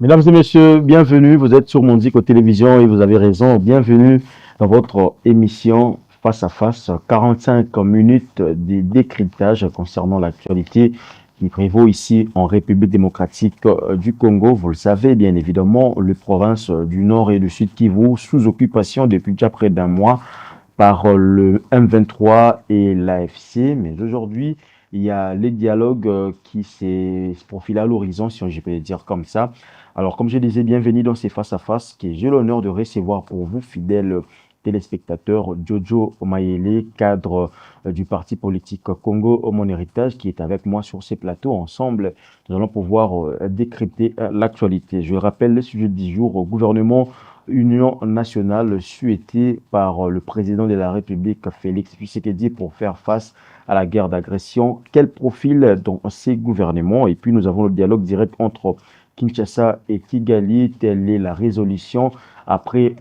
Mesdames et messieurs, bienvenue. Vous êtes sur Mondico Télévision et vous avez raison. Bienvenue dans votre émission Face à Face. 45 minutes de décryptage concernant l'actualité qui prévaut ici en République démocratique du Congo. Vous le savez, bien évidemment, les provinces du Nord et du Sud Kivu sous occupation depuis déjà près d'un mois par le M23 et l'AFC. Mais aujourd'hui, il y a les dialogues qui se profilent à l'horizon, si je peux le dire comme ça. Alors, comme je disais, bienvenue dans ces face-à-face que j'ai l'honneur de recevoir pour vous, fidèles téléspectateurs, Jojo Omayele, cadre du parti politique Congo Mon Héritage, qui est avec moi sur ces plateaux. Ensemble, nous allons pouvoir décrypter l'actualité. Je rappelle le sujet du jour au gouvernement Union nationale souhaitée par le président de la République, Félix Tshisekedi, pour faire face à la guerre d'agression. Quel profil dans ces gouvernements? Et puis nous avons le dialogue direct entre Kinshasa et Kigali. Telle est la résolution après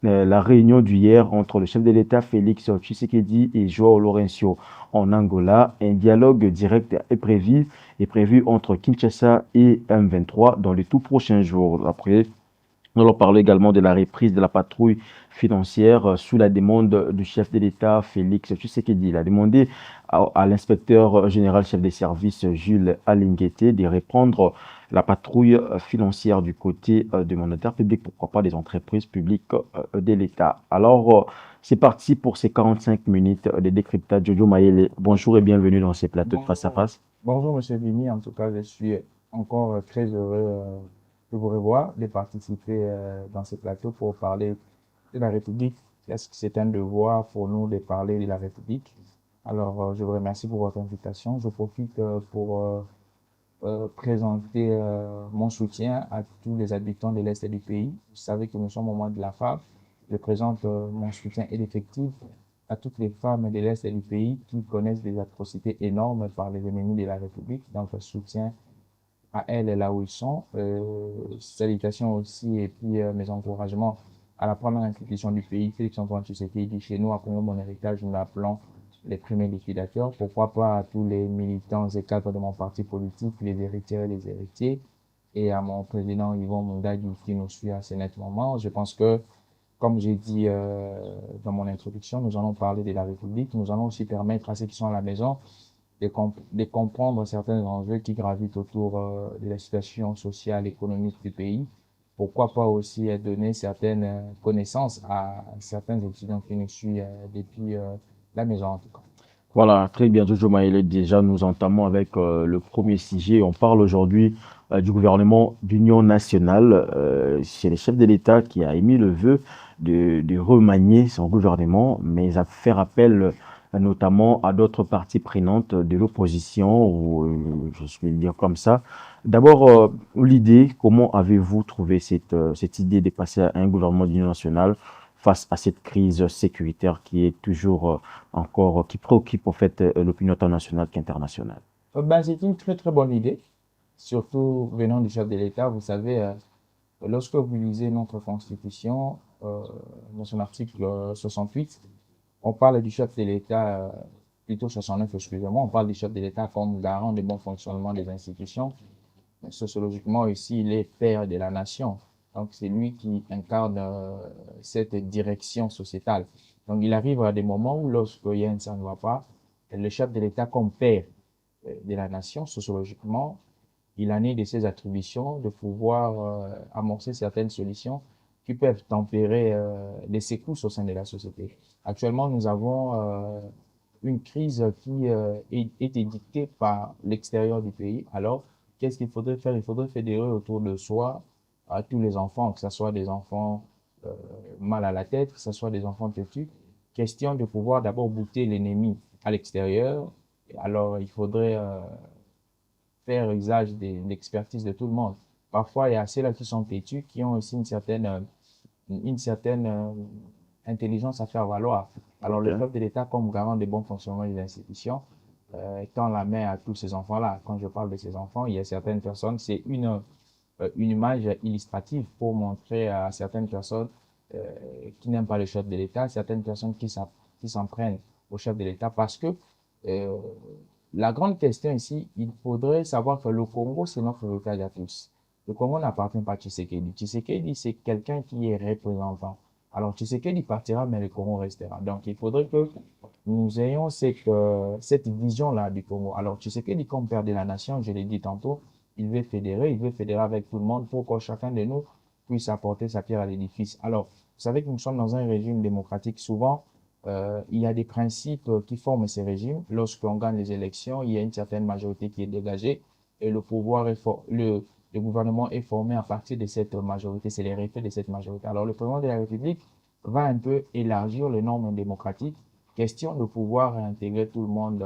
la réunion d'hier entre le chef de l'État, Félix Tshisekedi, et João Lourenço en Angola. Un dialogue direct est prévu entre Kinshasa et M23 dans les tout prochains jours. Après, nous allons parler également de la reprise de la patrouille financière sous la demande du chef de l'État, Félix Tshisekedi. Il a demandé à l'inspecteur général chef des services, Jules Alinguete, de reprendre la patrouille financière du côté des mandataires publics, pourquoi pas des entreprises publiques de l'État. Alors, c'est parti pour ces 45 minutes de décryptage. Jojo Mayele, bonjour et bienvenue dans ces plateaux de face à Bonjour, face. bonjour Monsieur Vimy. En tout cas, je suis encore très heureux de vous revoir, de participer dans ce plateau pour parler de la République. Est-ce que c'est un devoir pour nous de parler de la République? Alors, je vous remercie pour votre invitation. Je profite pour présenter mon soutien à tous les habitants de l'Est du pays. Vous savez que nous sommes au mois de la femme. Je présente mon soutien effectif à toutes les femmes de l'Est du pays qui connaissent des atrocités énormes par les ennemis de la République. Donc, soutien à elles là où ils sont. Salutations aussi et puis mes encouragements à la première institution du pays, Félix-Antoine Tshisekedi. Chez nous, à Congo Mon Héritage, nous l'appelons les premiers liquidateurs. Pourquoi pas à tous les militants et cadres de mon parti politique, les héritiers et les héritiers, et à mon président Yvon Mundagi qui nous suit à ce net moment. Je pense que, comme j'ai dit dans mon introduction, nous allons parler de la République. Nous allons aussi permettre à ceux qui sont à la maison de comprendre certains enjeux qui gravitent autour de la situation sociale et économique du pays. Pourquoi pas aussi donner certaines connaissances à certains étudiants qui nous suivent depuis la maison, en tout cas. Voilà, très bien, Jojo Maïle. Déjà, nous entamons avec le premier sujet. On parle aujourd'hui du gouvernement d'union nationale. C'est le chef de l'État qui a émis le vœu de remanier son gouvernement, mais a fait appel notamment à d'autres parties prenantes de l'opposition, ou je vais le dire comme ça. D'abord, l'idée, comment avez-vous trouvé cette idée de passer à un gouvernement d'union nationale face à cette crise sécuritaire qui est toujours encore, qui préoccupe en fait l'opinion tant nationale qu'internationale. Ben, c'est une très très bonne idée, surtout venant du chef de l'État. Vous savez, lorsque vous lisez notre Constitution, dans son article 68, on parle du chef de l'État, plutôt 69, excusez-moi, on parle du chef de l'État comme garant du bon fonctionnement des institutions. Mais sociologiquement, ici, il est père de la nation. Donc, c'est lui qui incarne cette direction sociétale. Donc, il arrive à des moments où, lorsqu'il y a ça ne va pas, le chef de l'État comme père de la nation, sociologiquement, il en est de ses attributions de pouvoir amorcer certaines solutions qui peuvent tempérer les secousses au sein de la société. Actuellement, nous avons une crise qui est dictée par l'extérieur du pays. Alors, qu'est-ce qu'il faudrait faire? Il faudrait fédérer autour de soi à tous les enfants, que ce soit des enfants mal à la tête, que ce soit des enfants têtus. Question de pouvoir d'abord bouter l'ennemi à l'extérieur. Alors, il faudrait faire usage de l'expertise de tout le monde. Parfois, il y a ceux-là qui sont têtus, qui ont aussi une certaine intelligence à faire valoir. Alors, le Ok. chef de l'État, comme garant des bons fonctionnements des institutions, tend la main à tous ces enfants-là. Quand je parle de ces enfants, il y a certaines personnes, c'est une image illustrative pour montrer à certaines personnes qui n'aiment pas le chef de l'État, certaines personnes qui s'en prennent au chef de l'État parce que euh, la grande question ici, il faudrait savoir que le Congo, c'est notre héritage à tous. Le Congo n'appartient pas à Tshisekedi. Tshisekedi, c'est quelqu'un qui est représentant. Alors, Tshisekedi partira, mais le Congo restera. Donc, il faudrait que nous ayons cette vision-là du Congo. Alors, Tshisekedi, comme père de la nation, je l'ai dit tantôt, il veut fédérer avec tout le monde pour que chacun de nous puisse apporter sa pierre à l'édifice. Alors, vous savez que nous sommes dans un régime démocratique. Souvent, il y a des principes qui forment ces régimes. Lorsqu'on gagne les élections, il y a une certaine majorité qui est dégagée et le gouvernement est formé à partir de cette majorité. C'est les référés de cette majorité. Alors, le président de la République va un peu élargir les normes démocratiques. Question de pouvoir intégrer tout le monde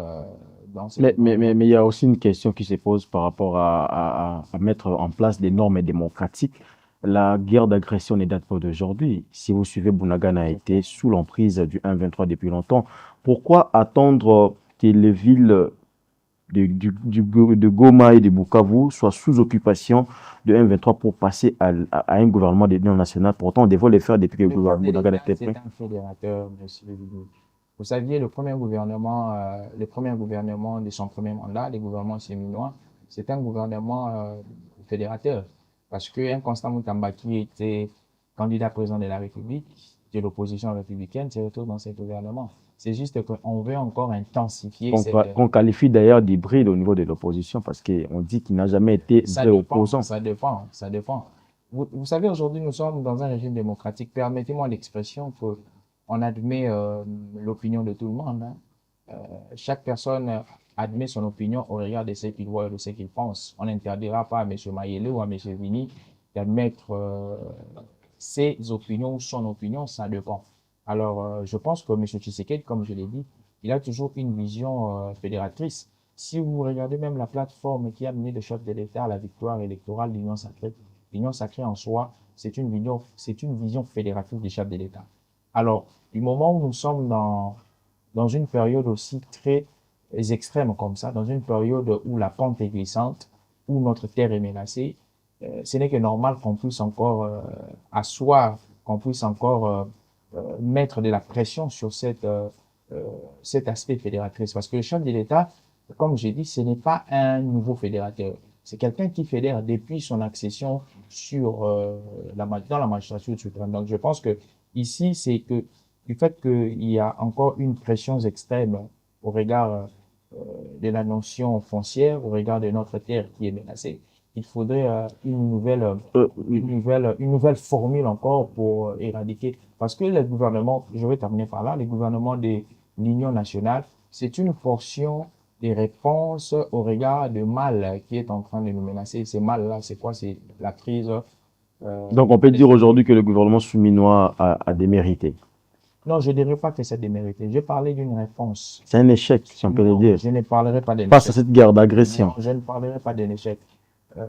dans ce gouvernement. Mais il y a aussi une question qui se pose par rapport à mettre en place des normes démocratiques. La guerre d'agression ne date pas d'aujourd'hui. Si vous suivez, Bunagana a été sous l'emprise du 1-23 depuis longtemps. Pourquoi attendre que les villes de Goma et de Bukavu soient sous occupation de 1-23 pour passer à un gouvernement d'union nationale? Pourtant, on devrait le faire depuis que le Le chef gouvernement de Bunagana l'État, était c'est prêt. un fédérateur, monsieur Vini. Vous saviez, le premier gouvernement de son premier mandat, le gouvernement séminois, c'est un gouvernement fédérateur. Parce qu'un Constant Mutamba qui était candidat président de la République, de l'opposition républicaine, se retrouve dans ce gouvernement. C'est juste qu'on veut encore intensifier Qu'on qualifie d'ailleurs d'hybride au niveau de l'opposition parce qu'on dit qu'il n'a jamais été ça vrai dépend, opposant. ça dépend, ça dépend. Vous savez, aujourd'hui, nous sommes dans un régime démocratique. Permettez-moi l'expression que on admet l'opinion de tout le monde, hein. Chaque personne admet son opinion au regard de ce qu'il voit et de ce qu'il pense. On n'interdira pas à M. Mayele ou à M. Vini d'admettre ses opinions ou son opinion, ça dépend. Alors, je pense que M. Tshisekedi, comme je l'ai dit, il a toujours une vision fédératrice. Si vous regardez même la plateforme qui a mené le chef de l'État à la victoire électorale de l'Union sacrée en soi, c'est une vision fédératrice du chef de l'État. Alors, du moment où nous sommes dans une période aussi très extrême comme ça, dans une période où la pente est glissante, où notre terre est menacée, ce n'est que normal qu'on puisse encore asseoir, qu'on puisse encore mettre de la pression sur cet aspect fédératrice. Parce que le chef de l'État, comme j'ai dit, ce n'est pas un nouveau fédérateur. C'est quelqu'un qui fédère depuis son accession dans la magistrature suprême. Donc, je pense que ici, c'est que du fait qu'il y a encore une pression extrême au regard de la notion foncière, au regard de notre terre qui est menacée, il faudrait Euh, une nouvelle formule encore pour éradiquer. Parce que les gouvernements, je vais terminer par là, les gouvernements de l'Union nationale, c'est une portion des réponses au regard de mal qui est en train de nous menacer. Ces mal-là, c'est quoi? C'est la crise. donc on peut dire aujourd'hui que le gouvernement souminois a démérité. Non, je ne dirais pas que c'est démérité. Je parlais d'une réponse. C'est un échec, si on peut le Non, dire, je ne parlerai pas d'un face à échec. cette guerre Non, d'agression. je ne parlerai pas d'un échec. Euh,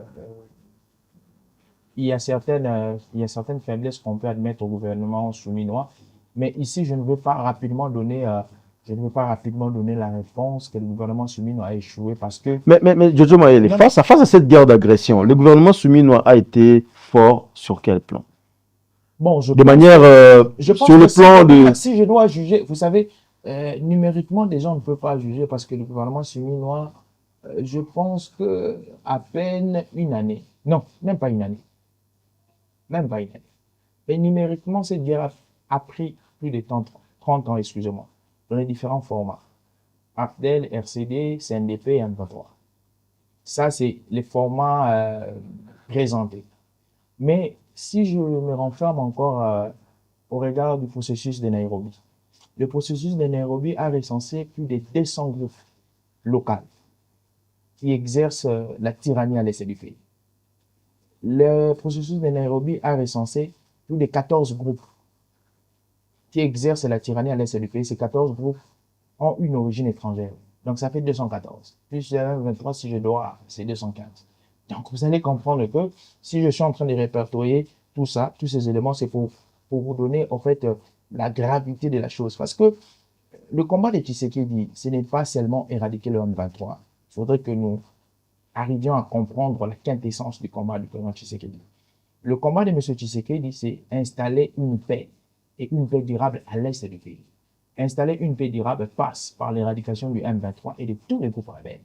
il y a certaines faiblesses qu'on peut admettre au gouvernement souminois, mais ici, je ne veux pas rapidement donner la réponse que le gouvernement souminois a échoué parce que, Mais Jojo Maël, non, non, face à cette guerre d'agression, le gouvernement souminois a été fort sur quel plan? bon, De manière, je sur pense que le plan de... si je dois juger, vous savez, numériquement, des gens ne peuvent pas juger parce que le gouvernement souminois, je pense que à peine une année, non, même pas une année, même pas une année. Mais numériquement, cette guerre a pris plus de 30 ans, excusez-moi, dans les différents formats. AFDEL, RCD, CNDP et M23. Ça, c'est les formats présentés. Mais si je me renferme encore au regard du processus de Nairobi, le processus de Nairobi a recensé plus de 200 groupes locaux qui exercent la tyrannie à l'est du pays. Le processus de Nairobi a recensé plus de 14 groupes qui exercent la tyrannie à l'est du pays. Ces 14 groupes ont une origine étrangère. Donc, ça fait 214. Plus le M23, si je dois, c'est 215. Donc, vous allez comprendre que si je suis en train de répertorier tout ça, tous ces éléments, c'est pour vous donner, en fait, la gravité de la chose. Parce que le combat de Tshisekedi, ce n'est pas seulement éradiquer le M23. Il faudrait que nous arrivions à comprendre la quintessence du combat du président Tshisekedi. Le combat de M. Tshisekedi, c'est installer une paix et une paix durable à l'est du pays. Installer une paix durable passe par l'éradication du M23 et de tous les groupes rebelles.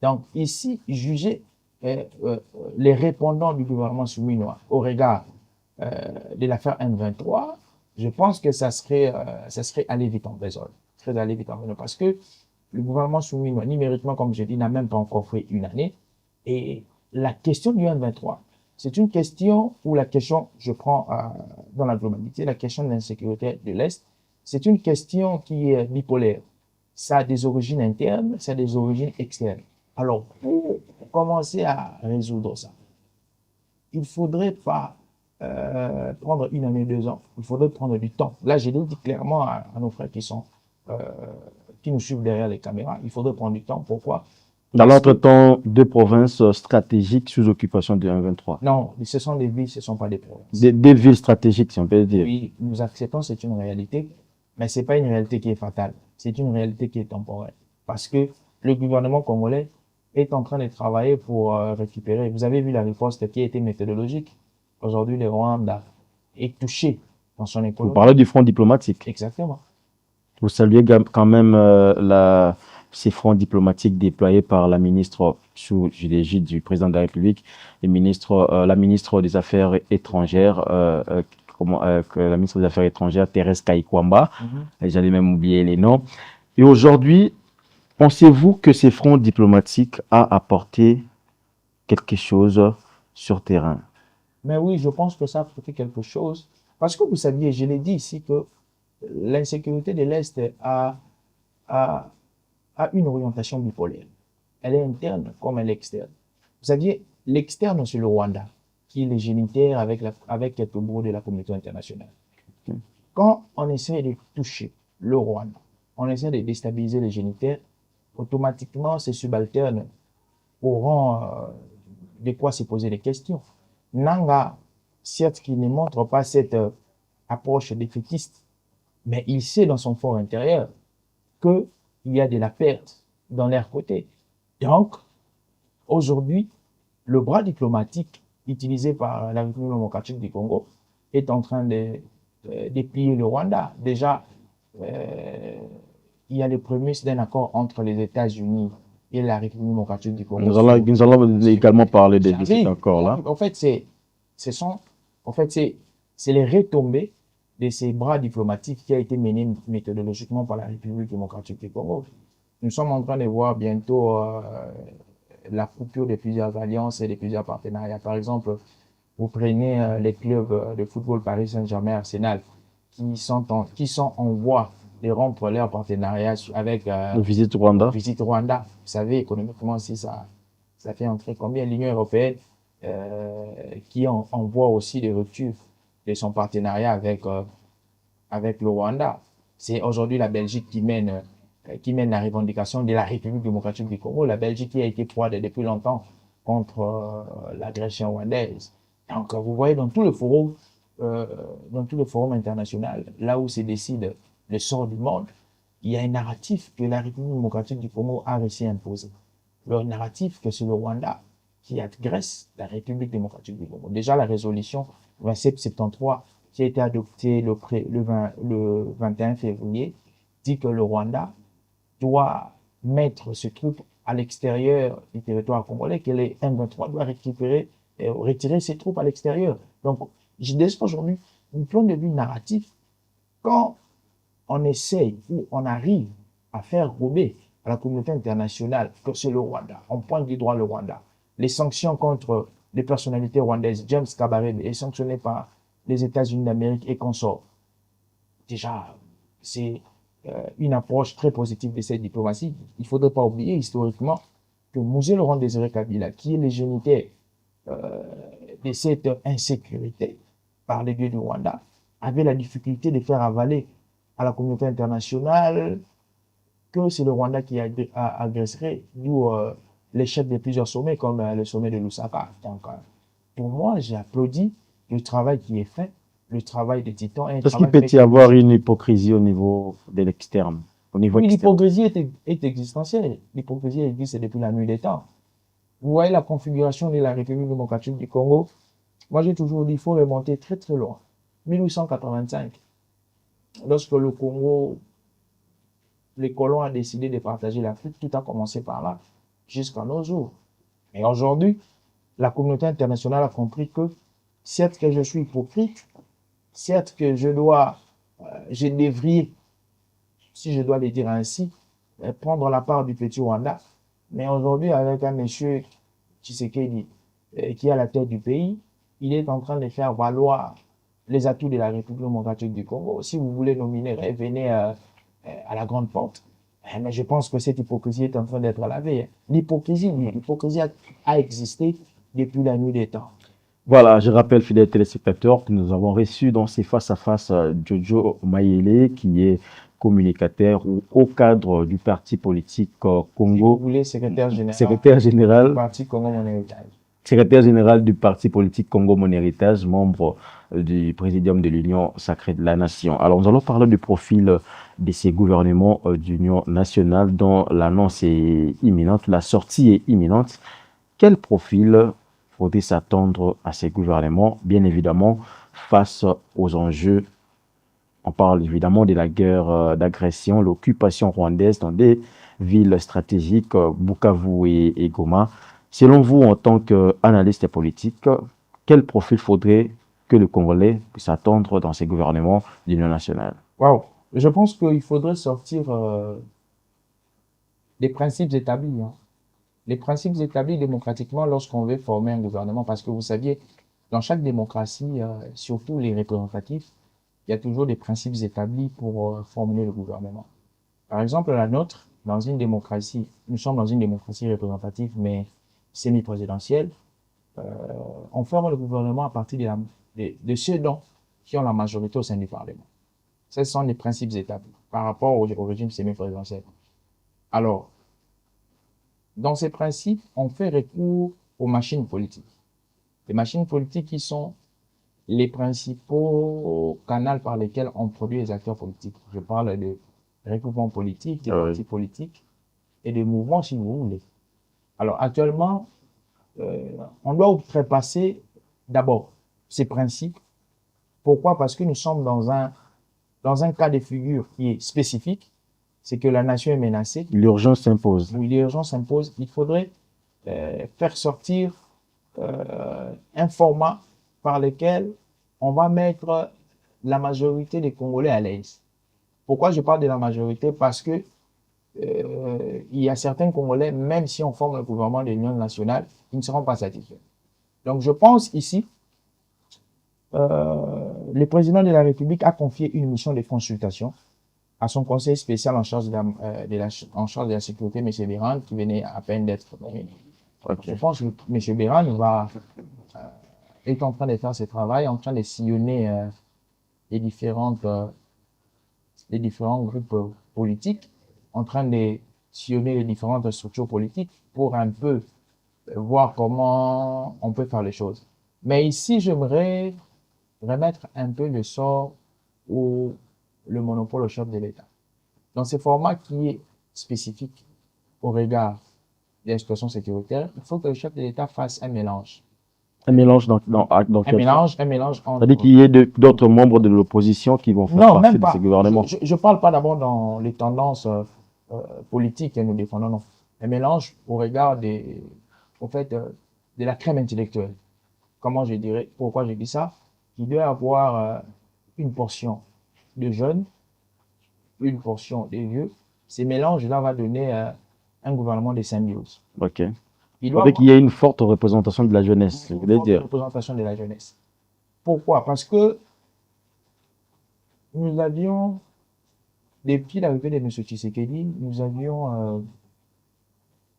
Donc ici, juger les répondants du gouvernement souminois au regard de l'affaire M23, je pense que ça serait aller vite en besogne. Très aller vite en besogne parce que le gouvernement souminois, numériquement, comme je dis, n'a même pas encore fait une année. Et la question du M23, c'est une question où la question, je prends dans la globalité, la question de l'insécurité de l'Est, c'est une question qui est bipolaire. Ça a des origines internes, ça a des origines externes. Alors, pour commencer à résoudre ça, il ne faudrait pas prendre une année, 2 ans. Il faudrait prendre du temps. Là, je l'ai dit clairement à nos frères qui nous suivent derrière les caméras. Il faudrait prendre du temps. Pourquoi? Dans l'entretemps, deux provinces stratégiques sous occupation du M23. Non, ce sont des villes, ce ne sont pas des provinces. Des villes stratégiques, si on peut dire. Oui, nous acceptons, c'est une réalité, mais ce n'est pas une réalité qui est fatale. C'est une réalité qui est temporaire. Parce que le gouvernement congolais est en train de travailler pour récupérer. Vous avez vu la riposte qui a été méthodologique. Aujourd'hui, le Rwanda est touché dans son Vous économie. parlez du front diplomatique. Exactement. Vous saluez quand même ces fronts diplomatiques déployés par la ministre sous l'égide du président de la République, la ministre des Affaires étrangères, la ministre des Affaires étrangères, Thérèse Kayikwamba. Mhm. J'allais même oublier les noms. Et aujourd'hui, pensez-vous que ces fronts diplomatiques a apporté quelque chose sur terrain? Mais oui, je pense que ça a apporté quelque chose. Parce que vous saviez, je l'ai dit ici, que l'insécurité de l'Est a, a une orientation bipolaire. Elle est interne comme elle est externe. Vous saviez, l'externe, c'est le Rwanda, qui est le génitaire avec quelques mots de la communauté internationale. Quand on essaie de toucher le Rwanda, on essaie de déstabiliser les génitaires, automatiquement, ces subalternes auront de quoi se poser des questions. Nanga, certes, qui ne montre pas cette approche défaitiste, mais il sait dans son fort intérieur qu'il y a de la perte dans leur côté. Donc, aujourd'hui, le bras diplomatique utilisé par la République démocratique du Congo est en train de déplier le Rwanda. Déjà, il y a les prémices d'un accord entre les États-Unis et la République démocratique du Congo. Nous allons également parler de cet accord-là. En fait, c'est les retombées de ces bras diplomatiques qui a été mené méthodologiquement par la République démocratique du Congo. Nous sommes en train de voir bientôt la coupure de plusieurs alliances et de plusieurs partenariats. Par exemple, vous prenez les clubs de football Paris Saint-Germain, Arsenal, qui sont en voie de rompre leur partenariat avec Visite Rwanda. Visite Rwanda. Vous savez, économiquement aussi, ça fait entrer combien l'Union européenne qui envoie aussi des ruptures de son partenariat avec le Rwanda. C'est aujourd'hui la Belgique qui mène la revendication de la République démocratique du Congo. La Belgique qui a été froide depuis longtemps contre l'agression rwandaise. Donc, vous voyez, dans tout le forum international, là où se décide le sort du monde, il y a un narratif que la République démocratique du Congo a réussi à imposer. Le narratif que c'est le Rwanda qui agresse la République démocratique du Congo. Déjà, la résolution 2773 qui a été adoptée le 21 février dit que le Rwanda doit mettre ses troupes à l'extérieur du territoire congolais, que les M23 doivent retirer ses troupes à l'extérieur. Donc, j'ai déjà aujourd'hui un plan de vue narratif. Quand on essaye ou on arrive à faire rouler à la communauté internationale que c'est le Rwanda, on pointe du droit le Rwanda. Les sanctions contre les personnalités rwandaises, James Kabarebe est sanctionné par les États-Unis d'Amérique et consorts. Déjà, c'est une approche très positive de cette diplomatie. Il ne faudrait pas oublier historiquement que Mosé Laurent Désiré Kabila, qui est le géniteur de cette insécurité par les dieux du Rwanda, avait la difficulté de faire avaler à la communauté internationale que c'est le Rwanda qui agresserait, d'où l'échec de plusieurs sommets, comme le sommet de Lusaka. Donc, pour moi, j'ai applaudi le travail qui est fait, le travail des titans et un Est-ce qu'il travail peut fait y que avoir une hypocrisie au niveau de l'externe, au niveau oui, externe? l'hypocrisie est existentielle. L'hypocrisie existe depuis la nuit des temps. Vous voyez la configuration de la République démocratique du Congo. Moi, j'ai toujours dit qu'il faut remonter très très loin. 1885, lorsque le Congo, les colons ont décidé de partager l'Afrique, tout a commencé par là, jusqu'à nos jours. Et aujourd'hui, la communauté internationale a compris que, certes que je suis hypocrite, certes que je devrais, si je dois le dire ainsi, prendre la part du petit Rwanda. Mais aujourd'hui, avec un monsieur Tshisekedi qui est à la tête du pays, il est en train de faire valoir les atouts de la République démocratique du Congo. Si vous voulez nos minerais, venez à la grande porte. Mais je pense que cette hypocrisie est en train d'être lavée. L'hypocrisie a existé depuis la nuit des temps. Voilà, je rappelle, fidèles téléspectateurs, que nous avons reçu dans ces face-à-face Jojo Mayele, qui est communicateur ou au cadre du parti politique Si vous Congo, voulez, secrétaire général secrétaire du général, parti Congo Mon Héritage. secrétaire général du parti politique Congo Mon Héritage, membre du présidium de l'Union sacrée de la Nation. Alors, nous allons parler du profil de ces gouvernements d'union nationale dont l'annonce est imminente, la sortie est imminente. Quel profil faut-il s'attendre à ces gouvernements, bien évidemment, face aux enjeux? On parle évidemment de la guerre d'agression, l'occupation rwandaise dans des villes stratégiques, Bukavu et Goma. Selon vous, en tant qu'analyste politique, quel profil faudrait que le Congolais puisse attendre dans ces gouvernements d'union nationale? Waouh! Je pense qu'il faudrait sortir des principes établis. Hein. Les principes établis démocratiquement lorsqu'on veut former un gouvernement, parce que vous saviez, dans chaque démocratie, surtout les représentatifs, il y a toujours des principes établis pour formuler le gouvernement. Par exemple, la nôtre, dans une démocratie, nous sommes dans une démocratie représentative, mais semi-présidentielle, on forme le gouvernement à partir de ceux dont qui ont la majorité au sein du Parlement. Ce sont les principes établis par rapport au régime semi-présidentiel. Alors, dans ces principes, on fait recours aux machines politiques. Les machines politiques qui sont les principaux canaux par lesquels on produit les acteurs politiques. Je parle de regroupements politiques, des partis politiques et des mouvements, si vous voulez. Alors, actuellement, on doit outrepasser d'abord ces principes. Pourquoi? Parce que nous sommes dans un cas de figure qui est spécifique, c'est que la nation est menacée. L'urgence s'impose. Oui, l'urgence s'impose. Il faudrait faire sortir un format par lequel on va mettre la majorité des Congolais à l'aise. Pourquoi je parle de la majorité? Parce que il y a certains Congolais, même si on forme le gouvernement de l'Union nationale, ils ne seront pas satisfaits. Donc je pense ici, le président de la République a confié une mission de consultation à son conseil spécial en charge en charge de la sécurité, M. Béran, qui venait à peine d'être nommé. Je pense que M. Béran est en train de faire ce travail, en train de sillonner les différents groupes politiques, en train de sillonner les différentes structures politiques pour un peu voir comment on peut faire les choses. Mais ici, j'aimerais remettre un peu le sort ou le monopole au chef de l'État. Dans ce format qui est spécifique au regard des situations sécuritaires, il faut que le chef de l'État fasse un mélange. Un mélange dans Un mélange entre... C'est-à-dire qu'il y ait d'autres membres de l'opposition qui vont faire Non, partie même de pas. ces gouvernements. Je parle pas d'abord dans les tendances politiques que nous défendons, non. Un mélange au regard au fait, de la crème intellectuelle. Comment je dirais, pourquoi je dis ça? Il doit y avoir une portion de jeunes, une portion des vieux. Ces mélanges-là va donner un gouvernement de symbiose. Ok. Il Il doit faudrait avoir qu'il y ait une forte représentation de la jeunesse, je une voulais forte dire. représentation de la jeunesse. Pourquoi? Parce que nous avions, depuis l'arrivée de M. Tshisekedi, nous avions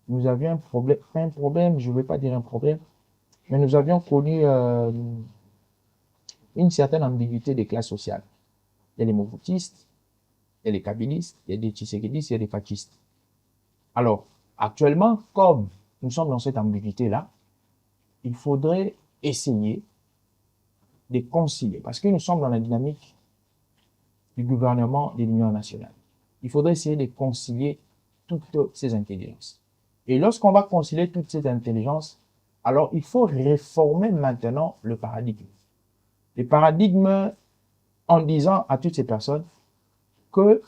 un problème, pas un problème, je ne vais pas dire un problème, mais nous avions connu une certaine ambiguïté des classes sociales. Il y a les Mobutistes, il y a des kabylistes, il y a des tshisekédistes, il y a des fascistes. Alors, actuellement, comme nous sommes dans cette ambiguïté-là, il faudrait essayer de concilier, parce que nous sommes dans la dynamique du gouvernement de l'Union nationale. Il faudrait essayer de concilier toutes ces intelligences. Et lorsqu'on va concilier toutes ces intelligences, alors il faut réformer maintenant le paradigme. Le paradigme en disant à toutes ces personnes que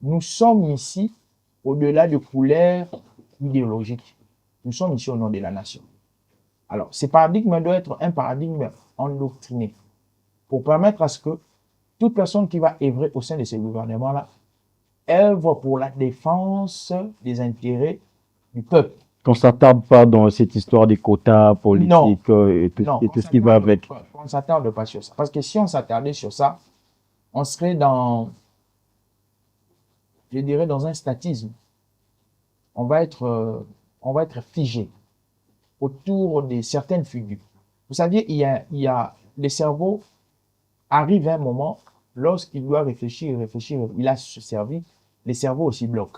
nous sommes ici au-delà de couleurs idéologiques. Nous sommes ici au nom de la nation. Alors, ce paradigme doit être un paradigme endoctriné pour permettre à ce que toute personne qui va œuvrer au sein de ce gouvernement-là œuvre pour la défense des intérêts du peuple. Qu'on ne s'attarde pas dans cette histoire des quotas politiques et tout ce qui va avec. On ne s'attarde pas sur ça. Parce que si on s'attardait sur ça, on serait dans, je dirais, dans un statisme. On va être figé autour de certaines figures. Vous saviez, il y a le cerveau arrive à un moment, lorsqu'il doit réfléchir, il a se servi, le cerveau aussi bloque.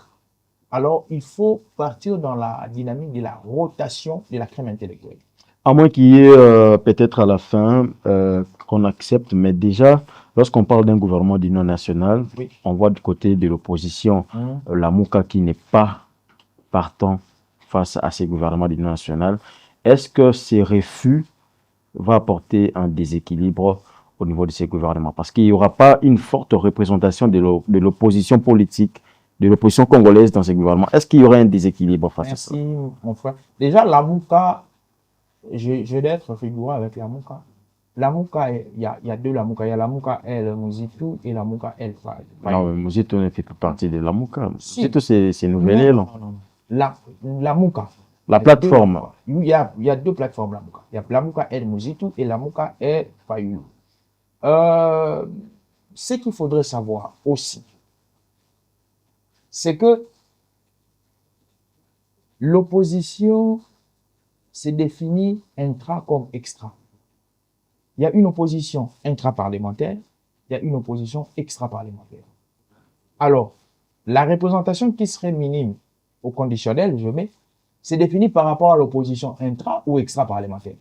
Alors, il faut partir dans la dynamique de la rotation de la crème intellectuelle. À moins qu'il y ait peut-être à la fin qu'on accepte, mais déjà, lorsqu'on parle d'un gouvernement d'union nationale, Oui. on voit du côté de l'opposition la Mouka qui n'est pas partant face à ces gouvernements d'union nationale. Est-ce que ces refus vont apporter un déséquilibre au niveau de ces gouvernements? Parce qu'il n'y aura pas une forte représentation de l'opposition politique, de l'opposition congolaise dans ces gouvernements. Est-ce qu'il y aurait un déséquilibre face à ça? Merci, mon frère. Déjà, la Mouka, je dois être figurant avec la Mouka. La Mouka, il y a deux la Mouka. Il y a la Mouka El Mouzitou et la Mouka El Faye. Non, mais Mouzitou ne fait plus partie de la Mouka. Si. Mouzitou, c'est nouvelle. Non. La Mouka. La plateforme. Il y a deux plateformes, la Mouka. Il y a la Mouka El Mouzitou et la Mouka El Fayou. Ce qu'il faudrait savoir aussi, c'est que l'opposition se définit intra comme extra. Il y a une opposition intra-parlementaire, il y a une opposition extra-parlementaire. Alors, la représentation qui serait minime au conditionnel, je mets, c'est défini par rapport à l'opposition intra- ou extra-parlementaire.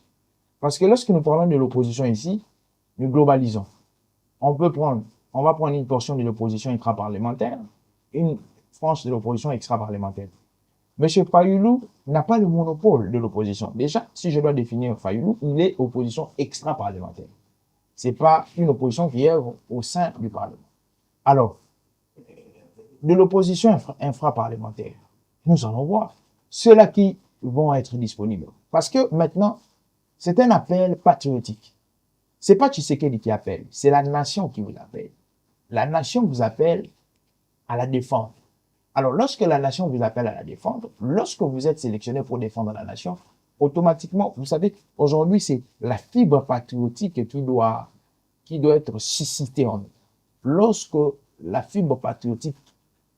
Parce que lorsque nous parlons de l'opposition ici, nous globalisons. On va prendre une portion de l'opposition intra-parlementaire, une frange de l'opposition extra-parlementaire. M. Fayoulou n'a pas le monopole de l'opposition. Déjà, si je dois définir Fayoulou, il est opposition extra-parlementaire. Ce n'est pas une opposition qui est au sein du Parlement. Alors, de l'opposition infra-parlementaire, nous allons voir ceux-là qui vont être disponibles. Parce que maintenant, c'est un appel patriotique. Ce n'est pas Tshisekedi qui appelle, c'est la nation qui vous appelle. La nation vous appelle à la défendre. Alors, lorsque la nation vous appelle à la défendre, lorsque vous êtes sélectionné pour défendre la nation, automatiquement, vous savez, aujourd'hui, c'est la fibre patriotique qui doit être suscitée en nous. Lorsque la fibre patriotique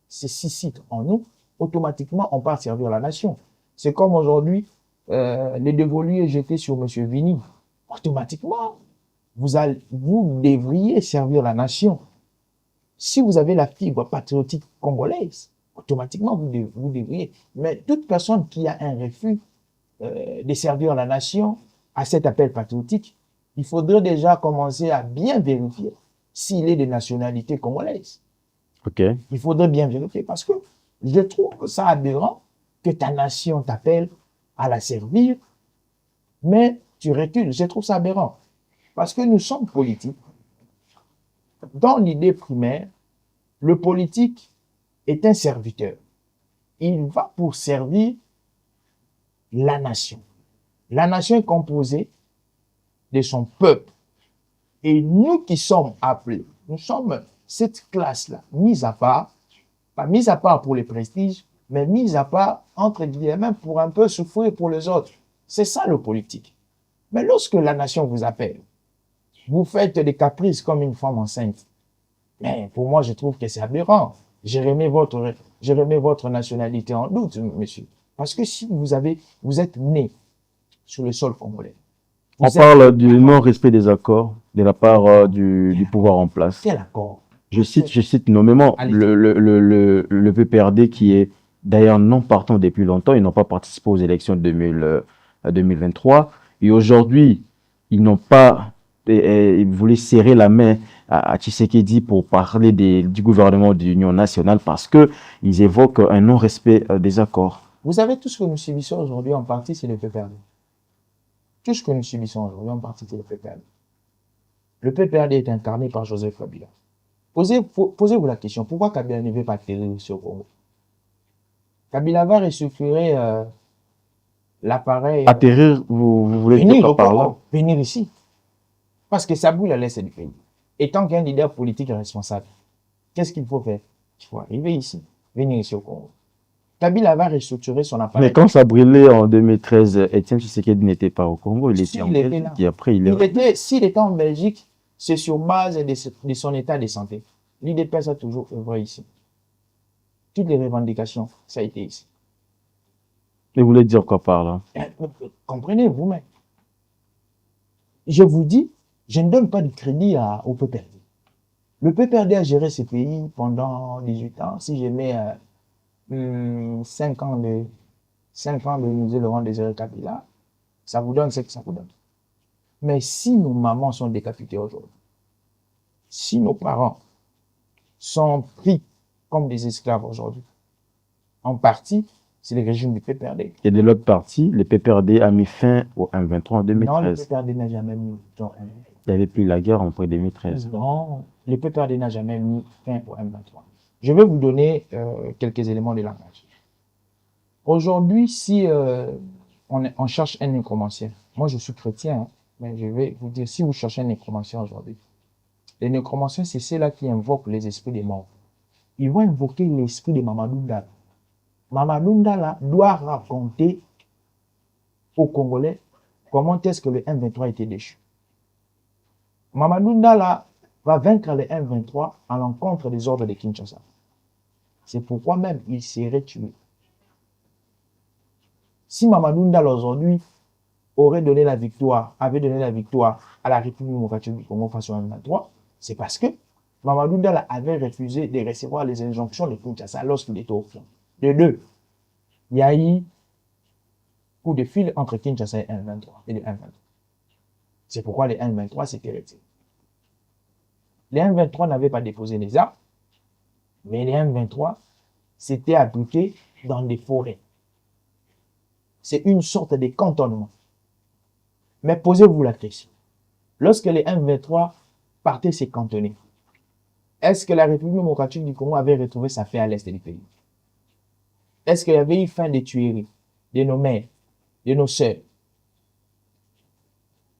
se suscite en nous, automatiquement, on part servir la nation. C'est comme aujourd'hui, les dévolus jetés sur M. Vini. Automatiquement, vous devriez servir la nation. Si vous avez la fibre patriotique congolaise, automatiquement, vous devriez. Mais toute personne qui a un refus de servir la nation à cet appel patriotique, il faudrait déjà commencer à bien vérifier s'il est de nationalité congolaise. Ok. Il faudrait bien vérifier parce que je trouve ça aberrant que ta nation t'appelle à la servir, mais tu recules. Je trouve ça aberrant parce que nous sommes politiques. Dans l'idée primaire, le politique est un serviteur. Il va pour servir la nation. La nation est composée de son peuple. Et nous qui sommes appelés, nous sommes cette classe-là, mise à part, pas mise à part pour les prestiges, mais mise à part, entre guillemets, pour un peu souffrir pour les autres. C'est ça le politique. Mais lorsque la nation vous appelle, vous faites des caprices comme une femme enceinte. Mais pour moi, je trouve que c'est aberrant. Je remets votre nationalité en doute, monsieur. Parce que si vous êtes né sur le sol congolais. On parle du non-respect des accords de la part du pouvoir en place. Quel accord? Je cite nommément Allez-y. le PPRD qui est d'ailleurs non partant depuis longtemps. Ils n'ont pas participé aux élections de 2023. Et aujourd'hui, ils n'ont pas, ils voulaient serrer la main à Tshisekedi pour parler du gouvernement de l'Union nationale parce que ils évoquent un non-respect des accords. Vous savez, tout ce que nous subissons aujourd'hui en partie, c'est le PPRD. Tout ce que nous subissons aujourd'hui en partie, c'est le PPRD. Le PPRD est incarné par Joseph Kabila. Posez-vous la question, pourquoi Kabila ne veut pas atterrir sur Congo? Kabila va restructurer l'appareil, Atterrir, vous voulez dire venir quoi au par là? Congo, venir ici. Parce que ça boule à l'est du pays. Et tant qu'un leader politique est responsable, qu'est-ce qu'il faut faire? Il faut arriver ici, venir ici au Congo. Kabila va restructurer son Mais appareil. quand ça brûlait en 2013, Étienne Tshisekedi n'était pas au Congo, il était en S'il était Belgique là, et après il est... s'il était en Belgique, c'est sur base de son état de santé. L'IDPS a toujours œuvré ici. Toutes les revendications, ça a été ici. Mais vous voulez dire quoi par là? Comprenez vous-même. Je vous dis, je ne donne pas de crédit au PPRD. Le PPRD a géré ce pays pendant 18 ans. Si je mets 5 ans de musée Laurent Désiré Kabila, ça vous donne ce que ça vous donne. Mais si nos mamans sont décapitées aujourd'hui, si nos parents sont pris comme des esclaves aujourd'hui, en partie, c'est le régime du PPRD. Et de l'autre partie, le PPRD a mis fin au M23 en Non, le 2013. PPRD n'a jamais mis fin Il n'y avait plus la guerre en 2013. Non, le PPRD n'a jamais mis fin au M23. Je vais vous donner quelques éléments de langage. Aujourd'hui, si on cherche un nécromancien, moi je suis chrétien, hein, mais je vais vous dire, si vous cherchez un nécromancien aujourd'hui, les nécromanciens, c'est ceux-là qui invoquent les esprits des morts. Ils vont invoquer l'esprit de Mamadou Ndala. Mamadou Ndala doit raconter aux Congolais comment est-ce que le M23 a été déchu. Mamadou Ndala va vaincre le M23 à l'encontre des ordres de Kinshasa. C'est pourquoi même il serait tué. Si Mamadou Ndala aujourd'hui avait donné la victoire à la République démocratique du Congo face au M23, c'est parce que Mamadou Ndala avait refusé de recevoir les injonctions de Kinshasa lorsqu'il était au front. De deux, il y a eu coup de fil entre Kinshasa et M23 et le M23. C'est pourquoi le M23 s'était retiré. Les M23 n'avaient pas déposé les armes, mais les M23 s'étaient abrités dans des forêts. C'est une sorte de cantonnement. Mais posez-vous la question. Lorsque les M23 partaient se cantonner, est-ce que la République démocratique du Congo avait retrouvé sa paix à l'est du pays? Est-ce qu'il y avait eu fin des tueries de nos mères, de nos sœurs?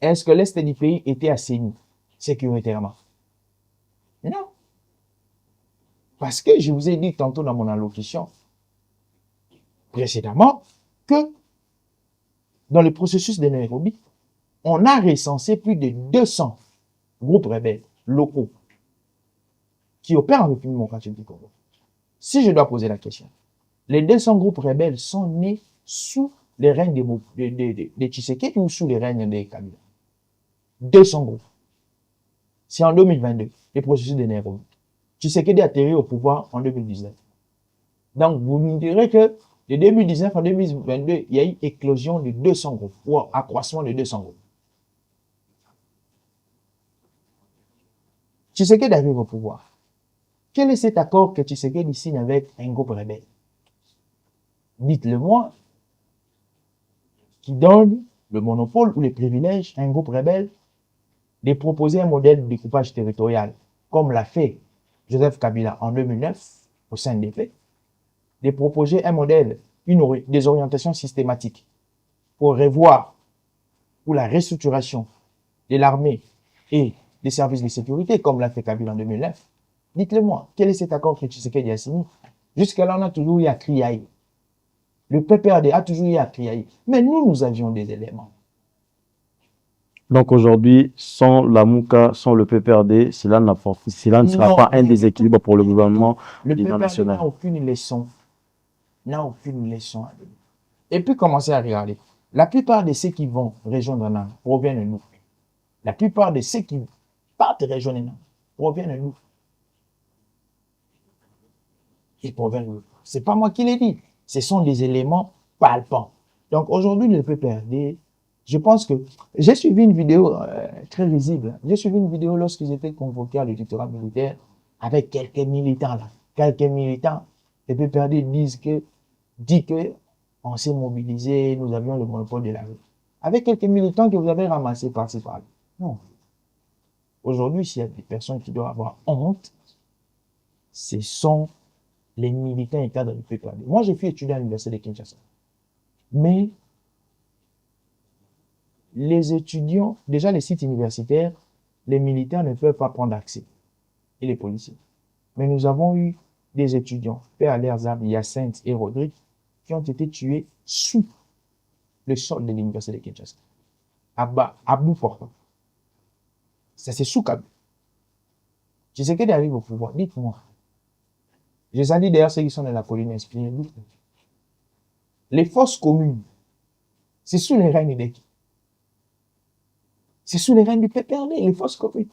Est-ce que l'est du pays était assaini sécuritairement? Non. Parce que je vous ai dit tantôt dans mon allocution précédemment que dans le processus de Nairobi, on a recensé plus de 200 groupes rebelles locaux qui opèrent en République démocratique du Congo. Si je dois poser la question, les 200 groupes rebelles sont nés sous les règnes de Tshisekedi ou sous les règnes de Kabila? 200 groupes. C'est en 2022, le processus de Nairobi. Tshisekedi a atterri au pouvoir en 2019. Donc, vous me direz que de 2019 à 2022, il y a eu éclosion de 200 groupes, ou accroissement de 200 groupes. Tshisekedi arrive au pouvoir. Quel est cet accord que Tshisekedi signe avec un groupe rebelle? Dites-le-moi, qui donne le monopole ou les privilèges à un groupe rebelle de proposer un modèle de découpage territorial, comme l'a fait Joseph Kabila en 2009 au sein de l'EP, de proposer un modèle, des orientations systématiques pour revoir, pour la restructuration de l'armée et des services de sécurité, comme l'a fait Kabila en 2009. Dites-le-moi, quel est cet accord que Tshisekedi a signé? Jusqu'à là, on a toujours eu à crier. Le PPRD a toujours eu à crier. Mais nous avions des éléments. Donc aujourd'hui, sans la MOUCA, sans le PPRD, cela ne sera pas un déséquilibre pour le gouvernement Le national. PPRD n'a aucune leçon. N'a aucune leçon à donner. Et puis commencez à regarder. La plupart de ceux qui vont rejoindre NAM proviennent de nous. La plupart de ceux qui partent rejoindre NAM proviennent de nous. il provient de l'eau. C'est pas moi qui l'ai dit. Ce sont des éléments palpants. Donc aujourd'hui, le PPRD, je pense que j'ai suivi une vidéo très visible. J'ai suivi une vidéo lorsqu'ils étaient convoqués à l'auditorat militaire avec quelques militants là. Quelques militants, le PPRD dit que on s'est mobilisé, nous avions le monopole de la rue. Avec quelques militants que vous avez ramassés par-ci par-là. Non. Aujourd'hui, s'il y a des personnes qui doivent avoir honte, ce sont les militants et cadres du PPRD. Moi, je suis étudiant à l'université de Kinshasa. Mais les étudiants, déjà les sites universitaires, les militaires ne peuvent pas prendre accès. Et les policiers. Mais nous avons eu des étudiants, Père Alerzam, Hyacinthe et Rodrigue, qui ont été tués sous le sol de l'université de Kinshasa. À bout portant. Ça, c'est sous Kabila. Je sais qu'il arrive au pouvoir. Dites-moi. Je salue d'ailleurs ceux qui sont dans la colline inspirée. Les forces communes, c'est sous les règnes d'Eki. C'est sous les règnes du PPRD, les forces communes.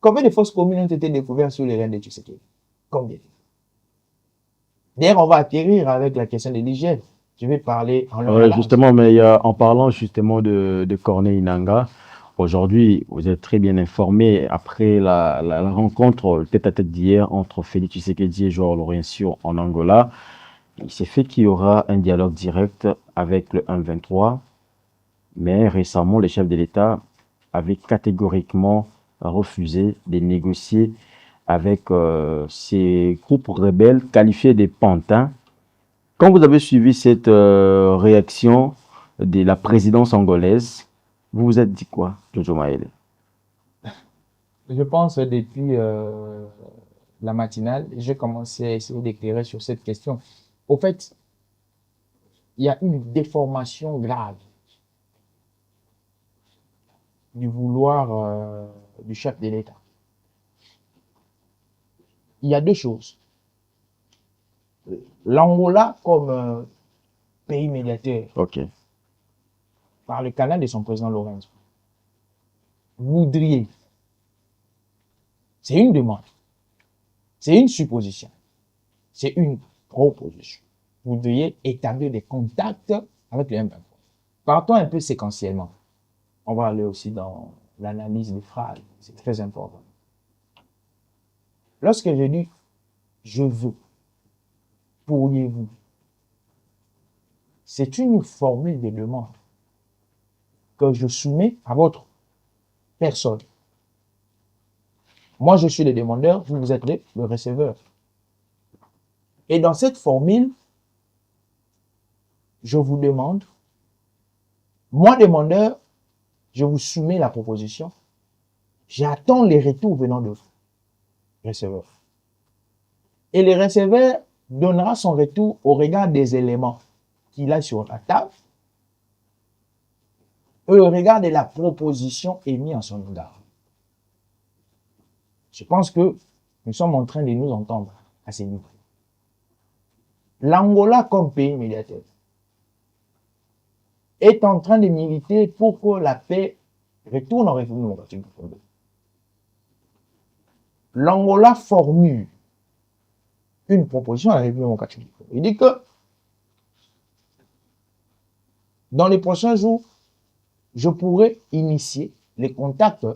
Combien de forces communes ont été découvertes sous les règnes de Tshisekedi? Combien? D'ailleurs, on va atterrir avec la question de l'hygiène. Je vais parler en long. Justement, mais en parlant justement de Corneille Nangaa, aujourd'hui, vous êtes très bien informé après la rencontre tête-à-tête d'hier entre Félix Tshisekedi et João Lourenço en Angola. Il s'est fait qu'il y aura un dialogue direct avec le 1-23, mais récemment, le chef de l'État avait catégoriquement refusé de négocier avec ces groupes rebelles qualifiés des pantins. Quand vous avez suivi cette réaction de la présidence angolaise, vous vous êtes dit quoi, Jojo Maele? Je pense depuis la matinale, j'ai commencé à essayer d'éclairer sur cette question. Au fait, il y a une déformation grave du vouloir du chef de l'État. Il y a deux choses. L'Angola comme pays médiateur par le canal de son président Lourenço voudriez, c'est une demande, c'est une supposition, c'est une proposition. Vous devriez établir des contacts avec le M23. Partons un peu séquentiellement. On va aller aussi dans l'analyse des phrases, c'est très important. Lorsque je dis « je veux », pourriez-vous, c'est une formule de demande que je soumets à votre personne. Moi, je suis le demandeur, vous êtes le receveur. Et dans cette formule, je vous demande, moi, demandeur, je vous soumets la proposition. J'attends les retours venant de vous, receveur. Et le receveur donnera son retour au regard des éléments qu'il a sur la table et au regard de la proposition émise en son égard. Je pense que nous sommes en train de nous entendre à ce niveau. L'Angola, comme pays médiateur, est en train de militer pour que la paix retourne en République démocratique du Congo. L'Angola formule une proposition à la République démocratique du Congo. Il dit que dans les prochains jours, je pourrais initier les contacts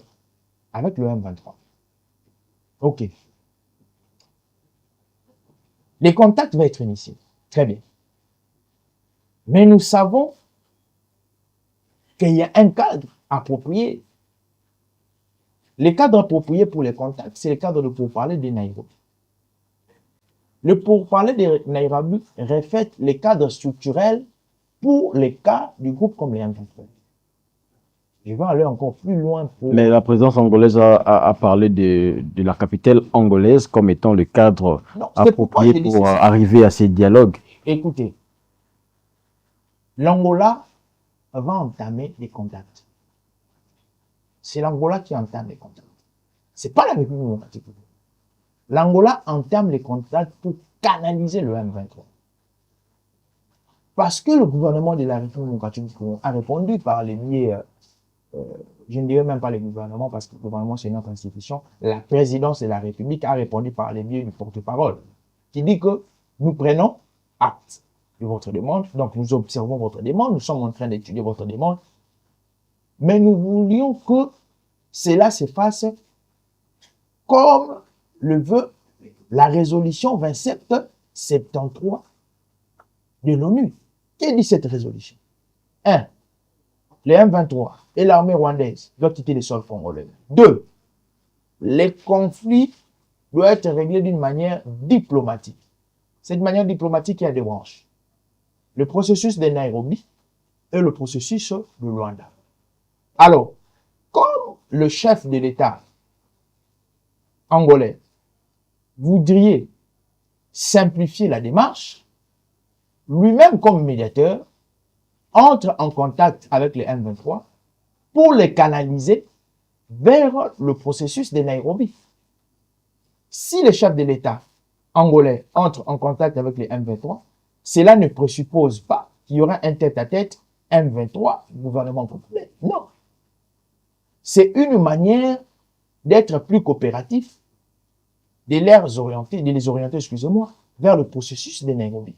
avec le M23. OK. Les contacts vont être initiés. Très bien. Mais nous savons qu'il y a un cadre approprié. Le cadre approprié pour les contacts, c'est le cadre de pourparler de Nairobi. Le pourparler de Nairobi reflète les cadres structurels pour les cas du groupe comme les M23. Je vais aller encore plus loin pour... Mais la présidence angolaise a parlé de la capitale angolaise comme étant le cadre approprié pour arriver à ces dialogues. Écoutez, l'Angola va entamer des contacts. C'est l'Angola qui entame les contacts. Ce n'est pas la République démocratique. L'Angola entame les contacts pour canaliser le M23. Parce que le gouvernement de la République démocratique du Congo a répondu par les biais, je ne dirais même pas le gouvernement, parce que le gouvernement c'est notre institution, la présidence de la République a répondu par les biais du porte-parole, qui dit que nous prenons acte de votre demande. Donc, nous observons votre demande. Nous sommes en train d'étudier votre demande. Mais nous voulions que cela se fasse comme le veut la résolution 2773 de l'ONU. Qu'est dit cette résolution? 1. Les M23 et l'armée rwandaise doivent quitter les sols congolais. 2. Les conflits doivent être réglés d'une manière diplomatique. Cette manière diplomatique, il y a deux branches. Le processus de Nairobi et le processus de Luanda. Alors, comme le chef de l'État angolais voudriez simplifier la démarche, lui-même comme médiateur, entre en contact avec les M23 pour les canaliser vers le processus de Nairobi. Si le chef de l'État angolais entre en contact avec les M23, cela ne présuppose pas qu'il y aura un tête-à-tête M23, gouvernement complet. Non. C'est une manière d'être plus coopératif, de les orienter, excusez-moi, vers le processus de Nairobi.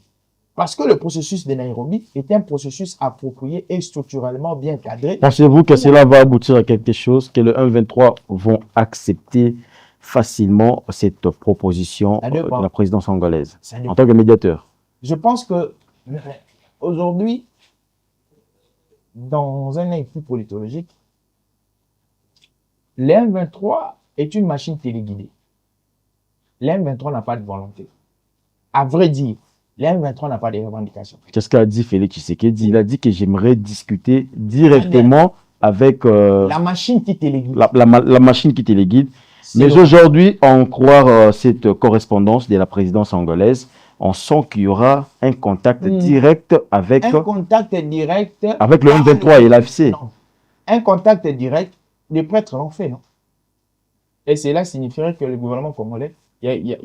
Parce que le processus de Nairobi est un processus approprié et structurellement bien cadré. Pensez-vous que cela va aboutir à quelque chose, que le 1-23 vont accepter facilement cette proposition de la présidence angolaise en tant que médiateur? Je pense que aujourd'hui, dans un œil plus politologique, le 1-23 est une machine téléguidée. Le 1-23 n'a pas de volonté. À vrai dire, le 1-23 n'a pas de revendications. Qu'est-ce qu'a dit Félix Tshisekedi? Il a dit que j'aimerais discuter directement avec la machine qui téléguide. La machine qui téléguide. Mais aujourd'hui, en croire cette correspondance de la présidence angolaise, on sent qu'il y aura un contact direct avec... Un contact direct... Avec le 1-23 et l'AFC. Un contact direct, les prêtres l'ont fait, non? Et cela signifierait que le gouvernement congolais, il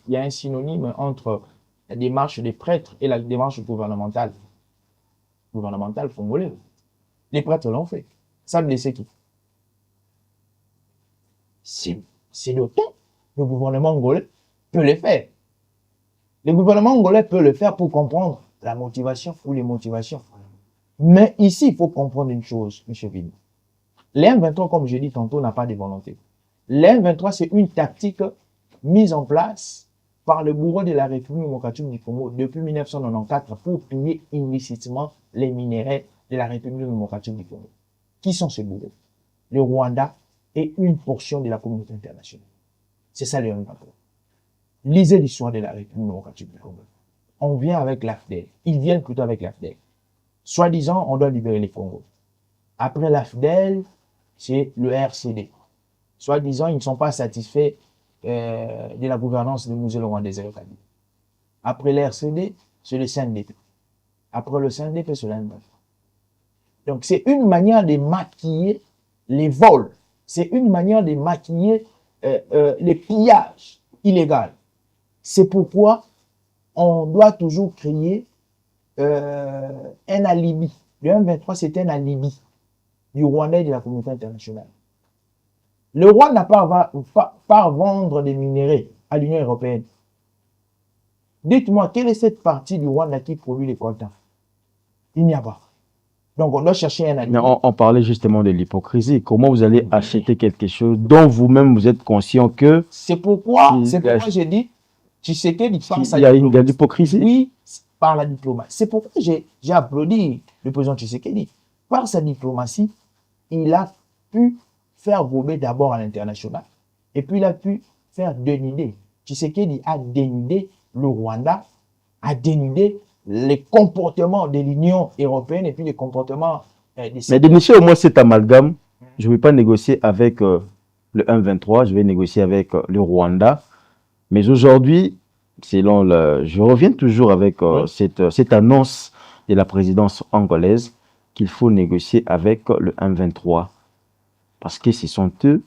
y a un synonyme entre la démarche des prêtres et la démarche gouvernementale. Gouvernementale congolaise. Les prêtres l'ont fait. Ça blessait qui? C'est le temps. Le gouvernement angolais peut le faire. Le gouvernement angolais peut le faire pour comprendre la motivation ou les motivations. Mais ici, il faut comprendre une chose, M. Vini. L'M23, comme je dis tantôt, n'a pas de volonté. L'M23, c'est une tactique mise en place par le bourreau de la République démocratique du Congo depuis 1994 pour piller illicitement les minéraux de la République démocratique du Congo. Qui sont ces bourreaux? Le Rwanda et une portion de la communauté internationale. C'est ça le M23. Lisez l'histoire de la République démocratique du Congo. On vient avec l'AFDEL. Ils viennent plutôt avec l'AFDEL. Soi-disant, on doit libérer les Congos. Après l'AFDEL, c'est le RCD. Soi-disant, ils ne sont pas satisfaits de la gouvernance de Mouzé Laurent des Kabila. Après l'RCD, c'est le CNDP. Après le CNDP, c'est l'M23. Donc, c'est une manière de maquiller les vols. C'est une manière de maquiller les pillages illégaux. C'est pourquoi on doit toujours créer un alibi. Le M23, c'est un alibi du Rwanda et de la communauté internationale. Le Rwanda n'a pas à vendre des minéraux à l'Union européenne. Dites-moi, quelle est cette partie du Rwanda qui produit les coltans? Il n'y a pas. Donc, on doit chercher un alibi. On parlait justement de l'hypocrisie. Comment vous allez acheter quelque chose dont vous-même vous êtes conscient que... C'est pourquoi j'ai dit, Tshisekedi pense à il y a l'hypocrisie. Oui, par la diplomatie. C'est pourquoi j'ai applaudi le président Tshisekedi. Par sa diplomatie, il a pu faire voler d'abord à l'international. Et puis, il a pu faire dénuder. Tshisekedi a dénudé le Rwanda, a dénudé les comportements de l'Union européenne et puis les comportements des... Mais dénicher au moins cet amalgame, je ne vais pas négocier avec le 1-23, je vais négocier avec le Rwanda. Mais aujourd'hui, selon je reviens toujours avec cette annonce de la présidence angolaise qu'il faut négocier avec le 1-23. Parce que ce sont eux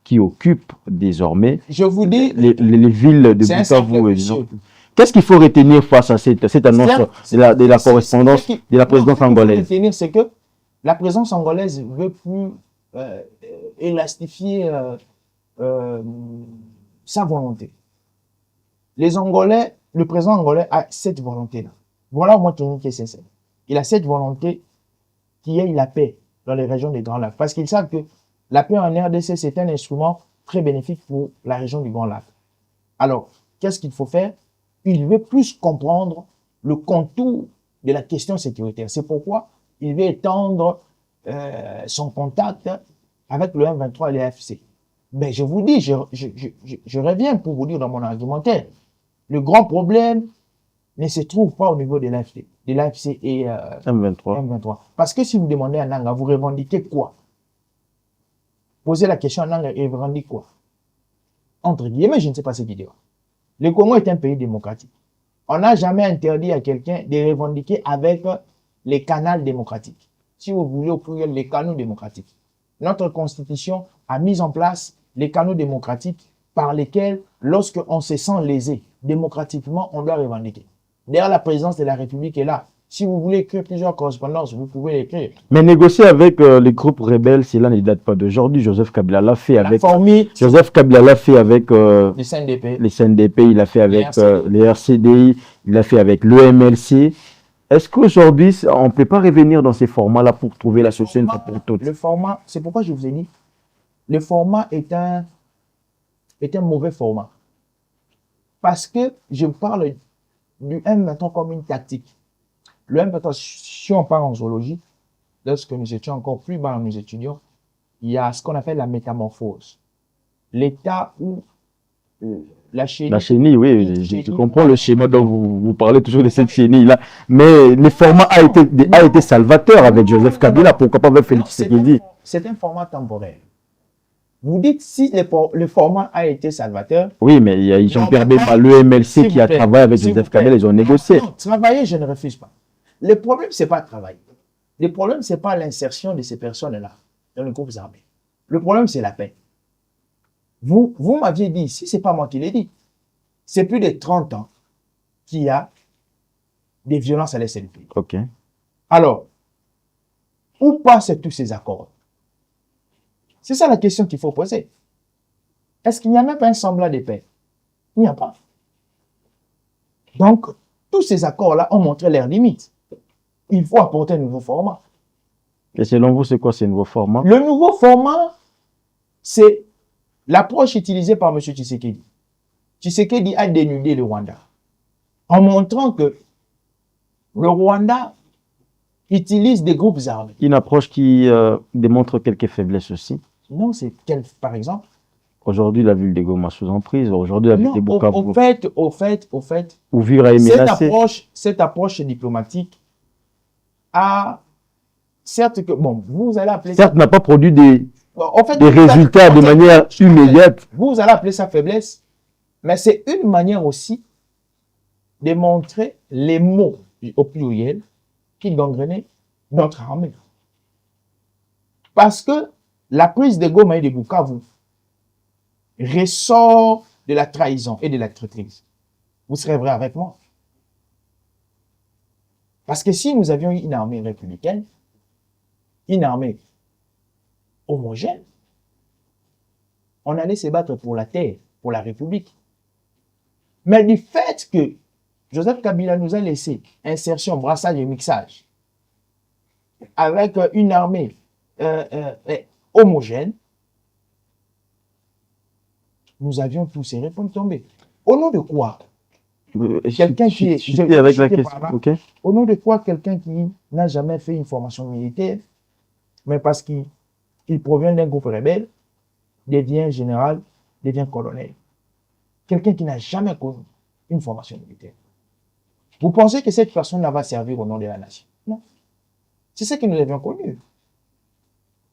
qui occupent désormais je vous dis, les villes de Bukavu et disons. Qu'est-ce qu'il faut retenir face à cette annonce de la correspondance de la présidence angolaise? Ce qu'il faut retenir, c'est que la présidence angolaise ne veut plus élastifier sa volonté. Les Angolais le président angolais a cette volonté-là. Voilà au moins quelqu'un qui est sincère. Il a cette volonté qu'il y ait la paix dans les régions des Grands Lacs. Parce qu'ils savent que la paix en RDC, c'est un instrument très bénéfique pour la région du Grand Lac. Alors, qu'est-ce qu'il faut faire? Il veut plus comprendre le contour de la question sécuritaire. C'est pourquoi il veut étendre son contact avec le M23 et les AFC. Mais je vous dis, je reviens pour vous dire dans mon argumentaire, le grand problème ne se trouve pas au niveau de l'AFC et M23. Parce que si vous demandez à Nanga, vous revendiquez quoi? Posez la question à Nanga et vous revendiquez quoi? Entre guillemets, je ne sais pas ce qu'il dira. Le Congo est un pays démocratique. On n'a jamais interdit à quelqu'un de revendiquer avec les canaux démocratiques. Si vous voulez au pluriel, les canaux démocratiques. Notre constitution a mis en place les canaux démocratiques par lesquels, lorsqu'on se sent lésé démocratiquement, on doit revendiquer. D'ailleurs, la présidence de la République est là. Si vous voulez écrire plusieurs correspondances, vous pouvez l'écrire. Mais négocier avec les groupes rebelles, cela ne date pas d'aujourd'hui. Joseph Kabila l'a fait avec... Joseph Kabila l'a fait avec les CNDP. Les CNDP, il l'a fait avec les RCDI, il l'a fait avec l'EMLC. Est-ce qu'aujourd'hui, on ne peut pas revenir dans ces formats-là pour trouver la solution pour toutes? Le format, c'est pourquoi je vous ai dit, le format est un mauvais format. Parce que je parle du M23 comme une tactique. Le M23, si on parle en zoologie, lorsque nous étions encore plus bas, nous étudions, il y a ce qu'on appelle la métamorphose. L'état où la chenille... La chenille, oui, je comprends le schéma dont vous parlez toujours de cette chenille-là. Mais le format a été salvateur avec Joseph Kabila, pourquoi pas avec Félix Tshisekedi? C'est un format temporaire. Vous dites si le format a été salvateur. Oui, mais il y a Jean-Pierre Bemba, l'EMLC qui a travaillé avec Joseph Kabila, ils ont négocié. Non, travailler, je ne refuse pas. Le problème, ce n'est pas travailler. Le problème, ce n'est pas l'insertion de ces personnes-là dans les groupes armés. Le problème, c'est la paix. Vous m'aviez dit, si ce n'est pas moi qui l'ai dit, c'est plus de 30 ans qu'il y a des violences à l'est du pays. OK. Alors, où passent tous ces accords? C'est ça la question qu'il faut poser. Est-ce qu'il n'y a même pas un semblant de paix? Il n'y a pas. Donc, tous ces accords-là ont montré leurs limites. Il faut apporter un nouveau format. Et selon vous, c'est quoi ce nouveau format? Le nouveau format, c'est l'approche utilisée par M. Tshisekedi. Tshisekedi a dénudé le Rwanda en montrant que le Rwanda utilise des groupes armés. Une approche qui démontre quelques faiblesses aussi. Non, c'est quel, par exemple? Aujourd'hui, la ville de Goma sous emprise. Aujourd'hui, la ville de Bukavu. Au fait, Uvira est menacée. Cette approche diplomatique a, certes que, bon, vous allez appeler certes, n'a pas produit des résultats de manière immédiate. Vous allez appeler ça faiblesse, mais c'est une manière aussi de montrer les mots au pluriel qui gangrenaient notre armée. Parce que la prise de Goma et de Bukavu ressort de la trahison et de la traîtrise. Vous serez vrai avec moi. Parce que si nous avions une armée républicaine, une armée homogène, on allait se battre pour la terre, pour la République. Mais du fait que Joseph Kabila nous a laissé insertion, brassage et mixage avec une armée homogène, nous avions tous ces réponses tombées. Au nom de quoi? Quelqu'un qui est avec la question. Okay. Au nom de quoi quelqu'un qui n'a jamais fait une formation militaire, mais parce qu'il provient d'un groupe rebelle, devient général, devient colonel. Quelqu'un qui n'a jamais connu une formation militaire. Vous pensez que cette personne-là va servir au nom de la nation? Non. C'est ce que nous avions connu.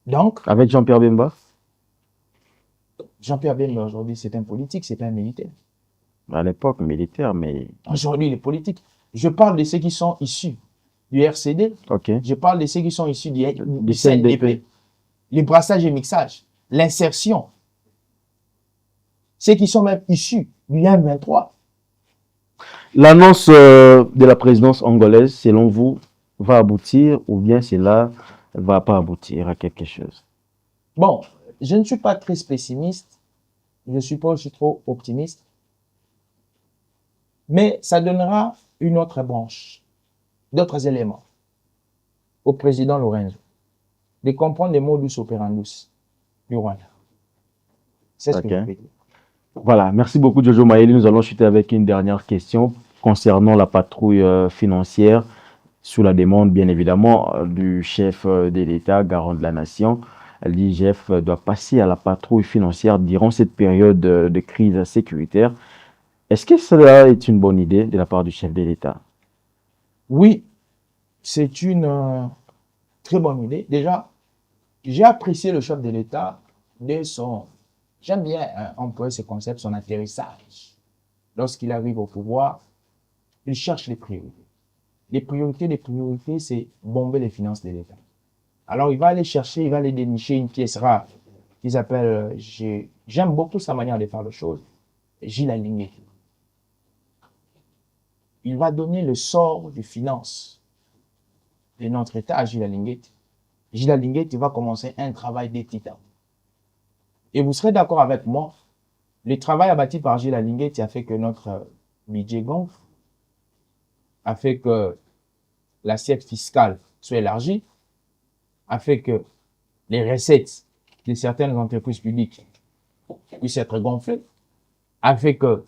Donc, avec Jean-Pierre Bemba? Jean-Pierre Bemba, aujourd'hui, c'est un politique, c'est pas un militaire. À l'époque, militaire, mais... Aujourd'hui, il est politique. Je parle de ceux qui sont issus du RCD. Okay. Je parle de ceux qui sont issus du CNDP. Les brassages et mixages. L'insertion. Ceux qui sont même issus du M23. L'annonce de la présidence angolaise, selon vous, va aboutir ou bien cela ne va pas aboutir à quelque chose? Bon, je ne suis pas très pessimiste. Je ne suis pas aussi trop optimiste. Mais ça donnera une autre branche, d'autres éléments au président Lorenzo de comprendre les modus operandi du Rwanda. C'est ce que je Ok. peux dire. Voilà, merci beaucoup Jojo Maïli. Nous allons chuter avec une dernière question concernant la patrouille financière sous la demande, bien évidemment, du chef de l'État, garant de la nation. L'IGF doit passer à la patrouille financière durant cette période de crise sécuritaire. Est-ce que cela est une bonne idée de la part du chef de l'État? Oui, c'est une très bonne idée. Déjà, j'ai apprécié le chef de l'État de son, j'aime bien employer ce concept, son atterrissage. Lorsqu'il arrive au pouvoir, il cherche les priorités. Les priorités, c'est bomber les finances de l'État. Alors, il va aller chercher, il va aller dénicher une pièce rare qu'ils appellent, j'aime beaucoup sa manière de faire les choses, Gilles Aligné. Il va donner le sort des finances de notre État à Gilles Aligné. Gilles Aligné, il va commencer un travail de titan. Et vous serez d'accord avec moi, le travail abattu par Gilles Aligné a fait que notre budget gonfle, a fait que l'assiette fiscale soit élargie, a fait que les recettes de certaines entreprises publiques puissent être gonflées, a fait que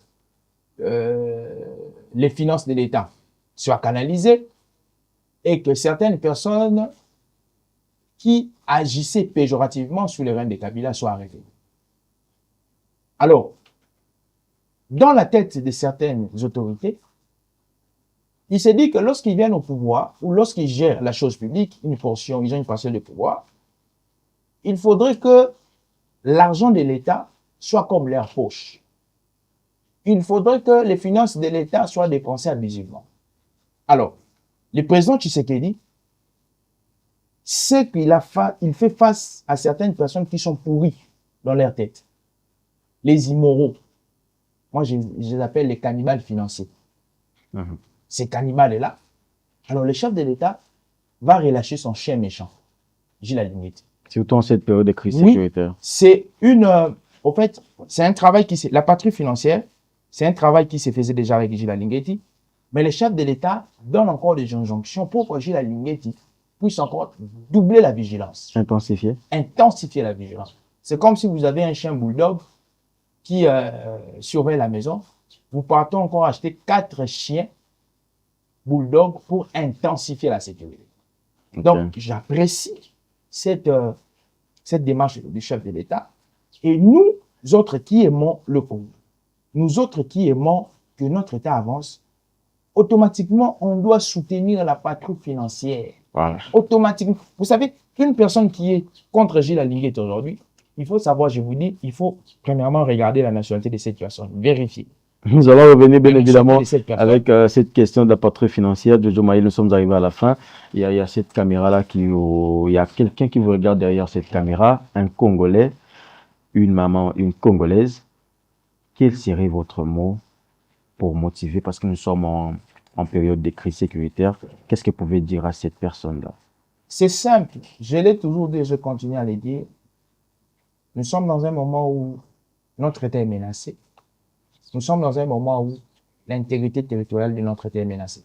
les finances de l'État soient canalisées et que certaines personnes qui agissaient péjorativement sous les règnes de Kabila soient arrêtées. Alors, dans la tête de certaines autorités, il s'est dit que lorsqu'ils viennent au pouvoir ou lorsqu'ils gèrent la chose publique, une portion, ils ont une parcelle de pouvoir, il faudrait que l'argent de l'État soit comme leur poche. Il faudrait que les finances de l'État soient dépensées abusivement. Alors, le président Tshisekedi, c'est qu'il il fait face à certaines personnes qui sont pourries dans leur tête. Les immoraux. Moi, je les appelle les cannibales financiers. Ces cannibales-là, alors le chef de l'État va relâcher son chien méchant, Gilles Aligné. Surtout en cette période de crise Oui, sécuritaire. c'est une... au fait, c'est un travail qui... La patrouille financière, c'est un travail qui se faisait déjà avec Gilles Aligné, mais le chef de l'État donne encore des injonctions pour que Gilles Aligné puisse encore doubler la vigilance. Intensifier. Intensifier la vigilance. C'est comme si vous avez un chien bulldog qui surveille la maison. Vous partez encore acheter 4 chiens bulldog pour intensifier la sécurité. Okay. Donc, j'apprécie cette démarche du chef de l'État. Et nous autres qui aimons le Congo, nous autres qui aimons que notre État avance, automatiquement, on doit soutenir la patrouille financière. Voilà. Automatiquement. Vous savez, qu'une personne qui est contre Gilles Aligné aujourd'hui, il faut savoir, je vous dis, il faut premièrement regarder la nationalité de cette personne, vérifier. Nous allons revenir bien évidemment avec cette question de la patrouille financière. Jojo Maïli, nous sommes arrivés à la fin. Il y a cette caméra-là il y a quelqu'un qui vous regarde derrière cette caméra, un Congolais, une maman, une Congolaise. Quel serait votre mot pour motiver, parce que nous sommes en période de crise sécuritaire, qu'est-ce que vous pouvez dire à cette personne-là? C'est simple, je l'ai toujours dit, je continue à le dire. Nous sommes dans un moment où notre État est menacé. Nous sommes dans un moment où l'intégrité territoriale de notre État est menacée.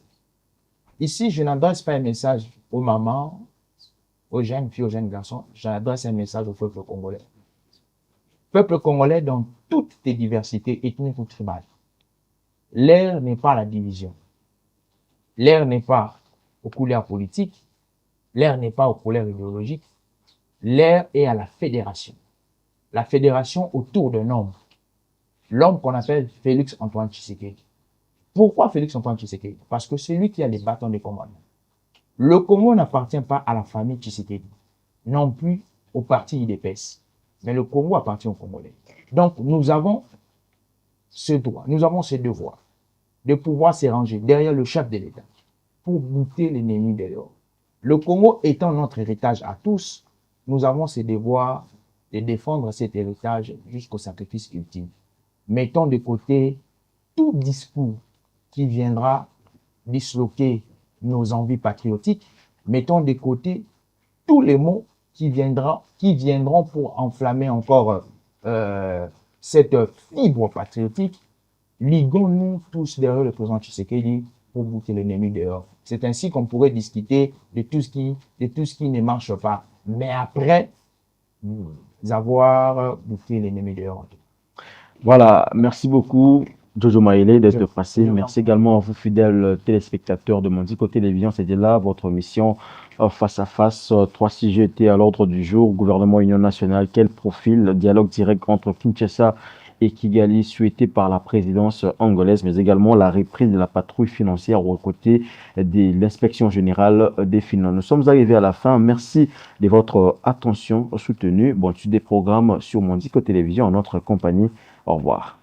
Ici, je n'adresse pas un message aux mamans, aux jeunes filles, aux jeunes garçons. J'adresse un message au peuple congolais. Peuple congolais dans toutes les diversités ethniques ou tribales. L'ère n'est pas la division. L'ère n'est pas aux couleurs politiques. L'ère n'est pas aux couleurs idéologiques. L'ère est à la fédération. La fédération autour d'un homme. L'homme qu'on appelle Félix Antoine Tshisekedi. Pourquoi Félix Antoine Tshisekedi? Parce que c'est lui qui a les bâtons de commandement. Le Congo n'appartient pas à la famille Tshisekedi, non plus au parti IDPS. Mais le Congo appartient aux Congolais. Donc, nous avons ce droit, nous avons ce devoir de pouvoir se ranger derrière le chef de l'État pour bouter l'ennemi dehors. Le Congo étant notre héritage à tous, nous avons ce devoir de défendre cet héritage jusqu'au sacrifice ultime. Mettons de côté tout discours qui viendra disloquer nos envies patriotiques. Mettons de côté tous les mots qui viendront pour enflammer encore cette fibre patriotique. Liguons-nous tous derrière le président Tshisekedi pour bouter l'ennemi dehors. C'est ainsi qu'on pourrait discuter de tout ce qui ne marche pas. Mais après avoir bouté l'ennemi dehors. Voilà, merci beaucoup, Jojo Maïlé, d'être passé. je- Merci également à vous, fidèles téléspectateurs de Mondico Télévision. C'était là votre mission face à face. Trois sujets étaient à l'ordre du jour. Gouvernement Union nationale, quel profil? Dialogue direct entre Kinshasa et Kigali, souhaité par la présidence angolaise, mais également la reprise de la patrouille financière aux côtés de l'inspection générale des finances. Nous sommes arrivés à la fin. Merci de votre attention soutenue. Bon, tu des programmes sur Mondico Télévision en notre compagnie. Au revoir.